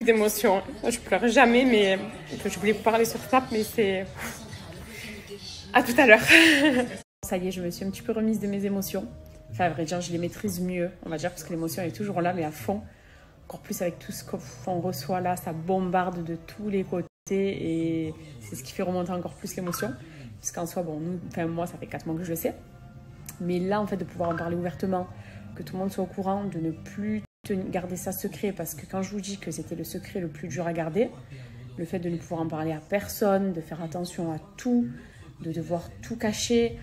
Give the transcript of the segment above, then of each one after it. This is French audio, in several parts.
d'émotions. Je pleure jamais, mais je voulais vous parler sur Snap, mais c'est... À tout à l'heure. Ça y est, je me suis un petit peu remise de mes émotions. Enfin, à vrai dire, je les maîtrise mieux, on va dire, parce que l'émotion est toujours là, mais à fond. Encore plus avec tout ce qu'on reçoit là, ça bombarde de tous les côtés et c'est ce qui fait remonter encore plus l'émotion. Puisqu'en soi, bon, moi, ça fait 4 mois que je le sais. Mais là, en fait, de pouvoir en parler ouvertement, que tout le monde soit au courant, de ne plus garder ça secret, parce que quand je vous dis que c'était le secret le plus dur à garder, le fait de ne pouvoir en parler à personne, de faire attention à tout, de devoir tout cacher,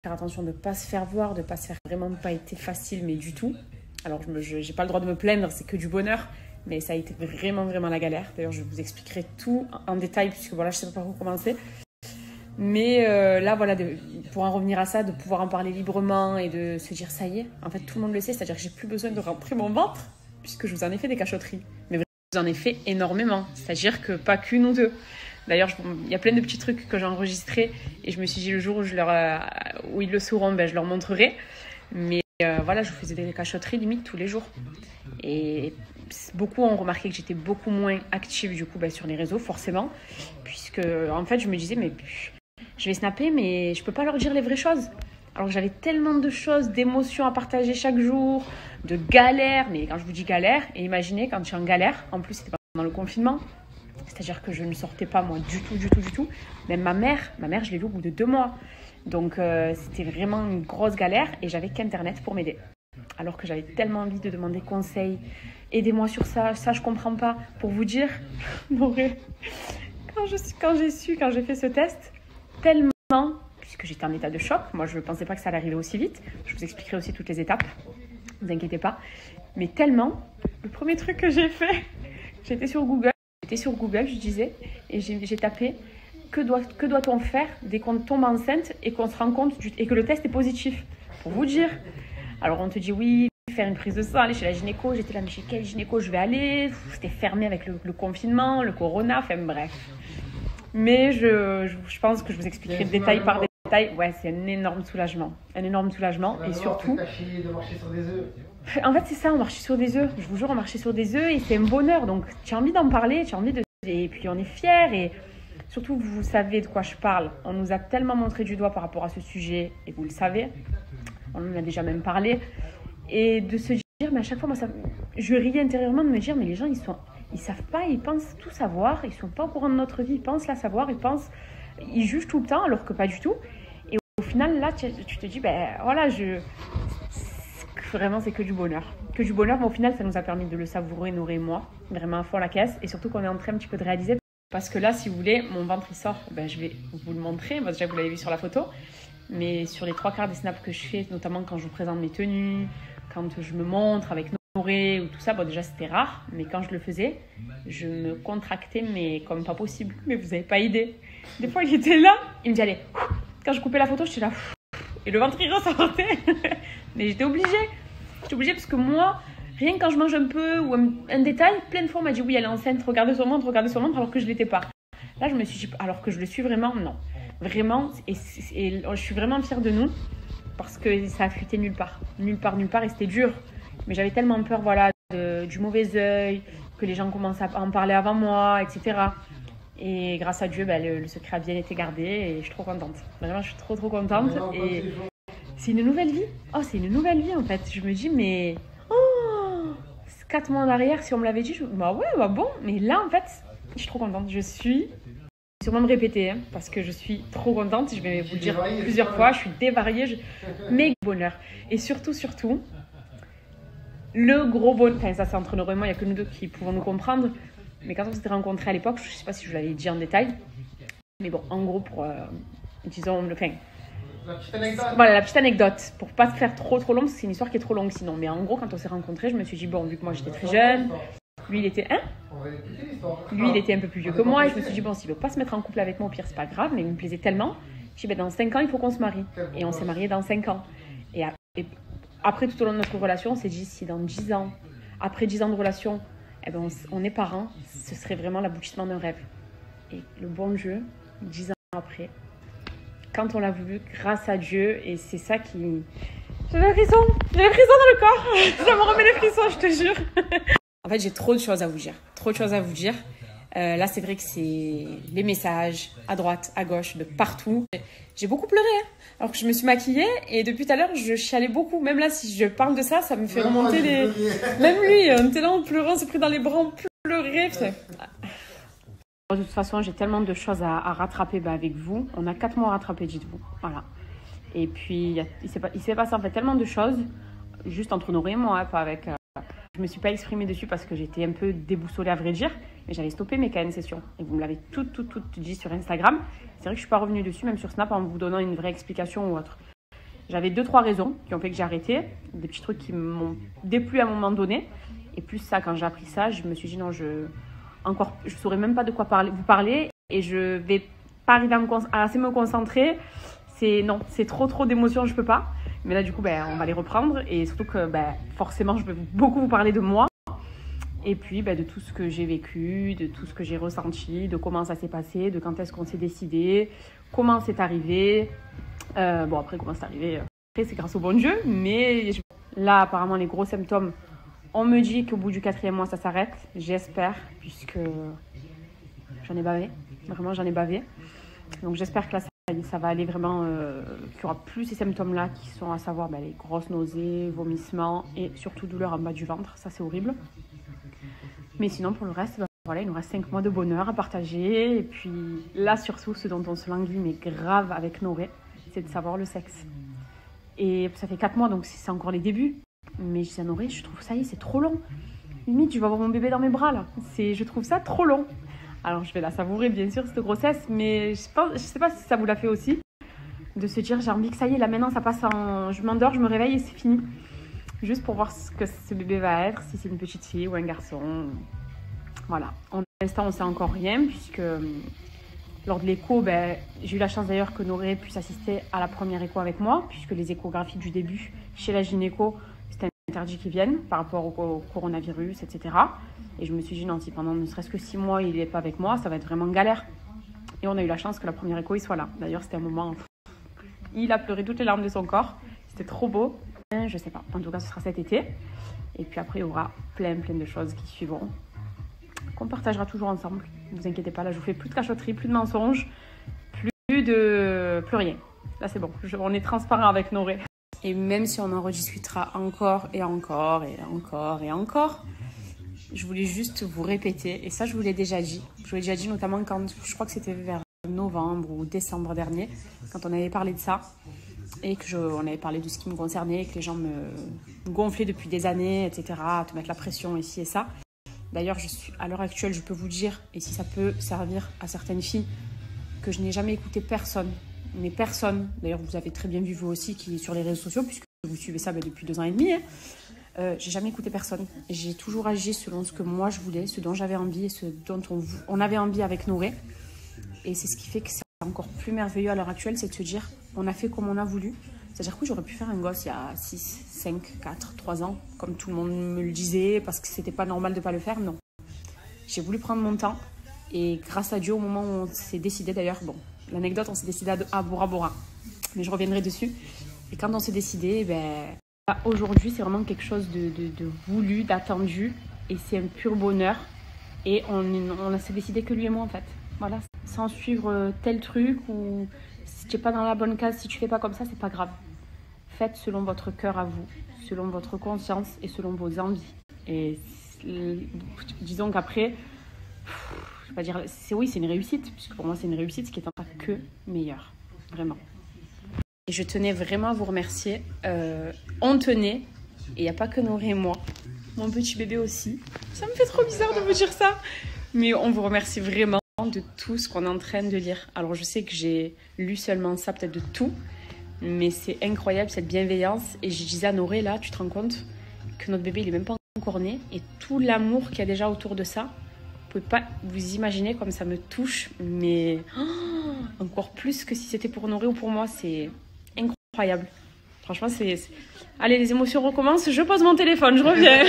faire attention de ne pas se faire voir, de ne pas se faire vraiment pas été facile, mais du tout. Alors, je n'ai pas le droit de me plaindre, c'est que du bonheur, mais ça a été vraiment, vraiment la galère. D'ailleurs, je vous expliquerai tout en détail, puisque voilà, je ne sais pas par où commencer. Mais là, voilà, pour en revenir à ça, de pouvoir en parler librement et de se dire, ça y est, en fait, tout le monde le sait, c'est-à-dire que j'ai plus besoin de rentrer mon ventre, puisque je vous en ai fait des cachotteries. Mais vraiment, je vous en ai fait énormément, c'est-à-dire que pas qu'une ou deux. D'ailleurs, il y a plein de petits trucs que j'ai enregistrés et je me suis dit, le jour où ils le sauront, je leur montrerai. Mais voilà, je faisais des cachotteries limite tous les jours. Et beaucoup ont remarqué que j'étais beaucoup moins active du coup sur les réseaux, forcément. Puisque, en fait, je me disais, mais je vais snapper, mais je peux pas leur dire les vraies choses. Alors que j'avais tellement de choses, d'émotions à partager chaque jour, de galères. Mais quand je vous dis galère, et imaginez quand je suis en galère, en plus c'était pendant le confinement. C'est-à-dire que je ne sortais pas, moi, du tout. Même ma mère, je l'ai vue au bout de 2 mois. Donc, c'était vraiment une grosse galère et j'avais qu'Internet pour m'aider. Alors que j'avais tellement envie de demander conseil. Aidez-moi sur ça, je comprends pas. Pour vous dire, quand j'ai fait ce test, tellement, puisque j'étais en état de choc, moi, je ne pensais pas que ça allait arriver aussi vite. Je vous expliquerai aussi toutes les étapes, ne vous inquiétez pas. Mais tellement, le premier truc que j'ai fait, j'étais sur Google, je disais, et j'ai tapé que doit-on faire dès qu'on tombe enceinte et qu'on se rend compte et que le test est positif. Pour vous dire. Alors on te dit oui, faire une prise de sang, aller chez la gynéco. J'étais là, mais chez quel gynéco je vais aller? C'était fermé avec le confinement, le corona, enfin bref. Mais je pense que je vous expliquerai détail par détail. Ouais, c'est un énorme soulagement. Et surtout... de marcher sur des œufs. En fait, c'est ça, on marchait sur des œufs. Je vous jure, on marchait sur des œufs et c'est un bonheur. Donc, tu as envie d'en parler, et puis on est fiers. Et surtout, vous savez de quoi je parle. On nous a tellement montré du doigt par rapport à ce sujet, et vous le savez. On en a déjà même parlé. Et de se dire, mais à chaque fois, moi, je riais intérieurement de me dire, mais les gens, ils savent pas, ils pensent tout savoir. Ils sont pas au courant de notre vie, ils pensent la savoir, ils jugent tout le temps, alors que pas du tout. Et au final, là, tu te dis, voilà, vraiment, c'est que du bonheur. Que du bonheur, mais au final, ça nous a permis de le savourer, Nouré et moi, vraiment à fond la caisse. Et surtout qu'on est en train un petit peu de réaliser. Parce que là, si vous voulez, mon ventre, il sort. Je vais vous le montrer. Moi, déjà, vous l'avez vu sur la photo. Mais sur les 3/4 des snaps que je fais, notamment quand je vous présente mes tenues, quand je me montre avec Nouré ou tout ça, déjà, c'était rare. Mais quand je le faisais, je me contractais, mais comme pas possible. Mais vous n'avez pas idée. Des fois, il était là. Il me dit, allez. Quand je coupais la photo, j'étais là. Et le ventre, il ressortait. Mais j'étais obligée. Parce que moi, rien que quand je mange un peu ou un détail, plein de fois on m'a dit oui, elle est enceinte, regardez sur le ventre, alors que je ne l'étais pas. Là, je me suis dit, alors que je le suis vraiment, non. Vraiment, et je suis vraiment fière de nous parce que ça a fuité nulle part, et c'était dur. Mais j'avais tellement peur, voilà, du mauvais œil, que les gens commencent à en parler avant moi, etc. Et grâce à Dieu, le secret a bien été gardé et je suis trop contente. Vraiment, je suis trop contente. Et c'est une nouvelle vie. Oh, c'est une nouvelle vie en fait. Je me dis, mais 4 mois en arrière, si on me l'avait dit, bon. Mais là, en fait, je suis trop contente. Je suis sûrement me répéter, parce que je suis trop contente. Je vais vous le dire plusieurs fois. Je suis dévariée. Mais bonheur. Et surtout, le gros bonheur. Enfin, ça, c'est entre nous et moi. Il n'y a que nous deux qui pouvons nous comprendre. Mais quand on s'était rencontrés à l'époque, je ne sais pas si je vous l'avais dit en détail. Mais bon, en gros, pour, disons, la petite anecdote, pour pas se faire trop long, parce que c'est une histoire qui est trop longue sinon. Mais en gros, quand on s'est rencontrés, je me suis dit, bon, vu que moi j'étais très jeune, lui il était un peu plus vieux que moi, et je me suis dit, bon, s'il veut pas se mettre en couple avec moi, au pire, c'est pas grave, mais il me plaisait tellement. Je dis, dans 5 ans, il faut qu'on se marie. Et on s'est mariés dans 5 ans. Et après, tout au long de notre relation, on s'est dit, si dans 10 ans, après 10 ans de relation, on est parents, ce serait vraiment l'aboutissement d'un rêve. Et le bon Dieu, 10 ans après, quand on l'a voulu, grâce à Dieu, et c'est ça qui... J'ai des frissons dans le corps, ça me remet les frissons, je te jure. En fait, j'ai trop de choses à vous dire. Trop de choses à vous dire. Là, c'est vrai que c'est les messages à droite, à gauche, de partout. J'ai beaucoup pleuré, hein, alors que je me suis maquillée et depuis tout à l'heure, je chialais beaucoup. Même là, si je parle de ça, ça me fait remonter les... Même lui, on était là en pleurant, on s'est pris dans les bras, on pleurait. De toute façon, j'ai tellement de choses à rattraper avec vous. On a 4 mois à rattraper, dites-vous. Voilà. Et puis, il s'est passé en fait tellement de choses, juste entre Noré et moi, hein, pas avec... Je me suis pas exprimée dessus parce que j'étais un peu déboussolée à vrai dire, mais j'avais stoppé mes KN sessions. Et vous me l'avez tout dit sur Instagram. C'est vrai que je suis pas revenue dessus, même sur Snap, en vous donnant une vraie explication ou autre. J'avais 2-3 raisons qui ont fait que j'ai arrêté, des petits trucs qui m'ont déplu à un moment donné. Et plus ça, quand j'ai appris ça, je me suis dit non, je saurais même pas de quoi vous parler et je vais pas arriver à assez me concentrer. C'est trop d'émotions, je peux pas. Mais là, du coup, on va les reprendre. Et surtout que forcément, je vais beaucoup vous parler de moi. Et puis, de tout ce que j'ai vécu, de tout ce que j'ai ressenti, de comment ça s'est passé, de quand est-ce qu'on s'est décidé, comment c'est arrivé. Après, comment c'est arrivé, après, c'est grâce au bon Dieu. Mais là, apparemment, les gros symptômes, on me dit qu'au bout du 4e mois, ça s'arrête. J'espère, puisque j'en ai bavé. Vraiment, j'en ai bavé. Donc, j'espère que là, ça va aller vraiment, qu'il n'y aura plus ces symptômes-là qui sont à savoir les grosses nausées, vomissements et surtout douleurs en bas du ventre. Ça, c'est horrible. Mais sinon, pour le reste, voilà, il nous reste 5 mois de bonheur à partager. Et puis là, surtout, ce dont on se languit, mais grave avec Noré, c'est de savoir le sexe. Et ça fait 4 mois, donc c'est encore les débuts. Mais je dis à Noré, je trouve ça y est, c'est trop long. Limite, je vais avoir mon bébé dans mes bras, là. Je trouve ça trop long. Alors, je vais la savourer, bien sûr, cette grossesse, mais je sais pas si ça vous l'a fait aussi, de se dire, j'ai envie que ça y est, là, maintenant, ça passe en... Je m'endors, je me réveille et c'est fini. Juste pour voir ce que ce bébé va être, si c'est une petite fille ou un garçon. Voilà. Pour l'instant, on sait encore rien, puisque lors de l'écho, j'ai eu la chance d'ailleurs que Noré puisse assister à la première écho avec moi, puisque les échographies du début chez la gynéco, c'était interdit qu'ils viennent par rapport au coronavirus, etc. Et je me suis dit, non, si pendant ne serait-ce que 6 mois, il n'est pas avec moi, ça va être vraiment galère. Et on a eu la chance que la première écho, il soit là. D'ailleurs, c'était un moment... Il a pleuré toutes les larmes de son corps. C'était trop beau. Je sais pas. En tout cas, ce sera cet été. Et puis après, il y aura plein de choses qui suivront. Qu'on partagera toujours ensemble. Ne vous inquiétez pas, là, je vous fais plus de cachotterie, plus de mensonges, plus rien. Là, c'est bon. On est transparent avec Noré. Et même si on en rediscutera encore et encore et encore et encore, je voulais juste vous répéter, et ça je vous l'ai déjà dit. Je vous l'ai déjà dit notamment quand, je crois que c'était vers novembre ou décembre dernier, quand on avait parlé de ça, et on avait parlé de ce qui me concernait, que les gens me gonflaient depuis des années, etc., à te mettre la pression ici et ça. D'ailleurs, à l'heure actuelle, je peux vous dire, et si ça peut servir à certaines filles, que je n'ai jamais écouté personne, mais personne, d'ailleurs vous avez très bien vu vous aussi, qui est sur les réseaux sociaux, puisque vous suivez ça depuis 2 ans et demi, j'ai jamais écouté personne. J'ai toujours agi selon ce que moi je voulais, ce dont j'avais envie et ce dont on avait envie avec Noré. Et c'est ce qui fait que c'est encore plus merveilleux à l'heure actuelle, c'est de se dire, on a fait comme on a voulu. C'est-à-dire que j'aurais pu faire un gosse il y a 6, 5, 4, 3 ans, comme tout le monde me le disait, parce que c'était pas normal de pas le faire. Non. J'ai voulu prendre mon temps. Et grâce à Dieu, au moment où on s'est décidé, d'ailleurs, bon, l'anecdote, on s'est décidé à Bora Bora. Mais je reviendrai dessus. Et quand on s'est décidé, aujourd'hui, c'est vraiment quelque chose de voulu, d'attendu. Et c'est un pur bonheur. Et on s'est décidé que lui et moi, en fait. Voilà. Sans suivre tel truc ou si tu n'es pas dans la bonne case, si tu fais pas comme ça, c'est pas grave. Faites selon votre cœur à vous, selon votre conscience et selon vos envies. Et disons qu'après, je vais pas dire, c'est une réussite, puisque pour moi c'est une réussite, ce qui est en fait que meilleur, vraiment. Et je tenais vraiment à vous remercier. On tenait, et il n'y a pas que Noré et moi, mon petit bébé aussi. Ça me fait trop bizarre de vous dire ça, mais on vous remercie vraiment de tout ce qu'on est en train de lire. Alors je sais que j'ai lu seulement ça, peut-être de tout, mais c'est incroyable cette bienveillance. Et je disais à Noré, là, tu te rends compte que notre bébé il est même pas encore né, et tout l'amour qu'il y a déjà autour de ça, vous pouvez pas vous imaginer comme ça me touche, mais encore plus que si c'était pour Noré ou pour moi. C'est incroyable. Franchement, Allez, les émotions recommencent, je pose mon téléphone, je reviens.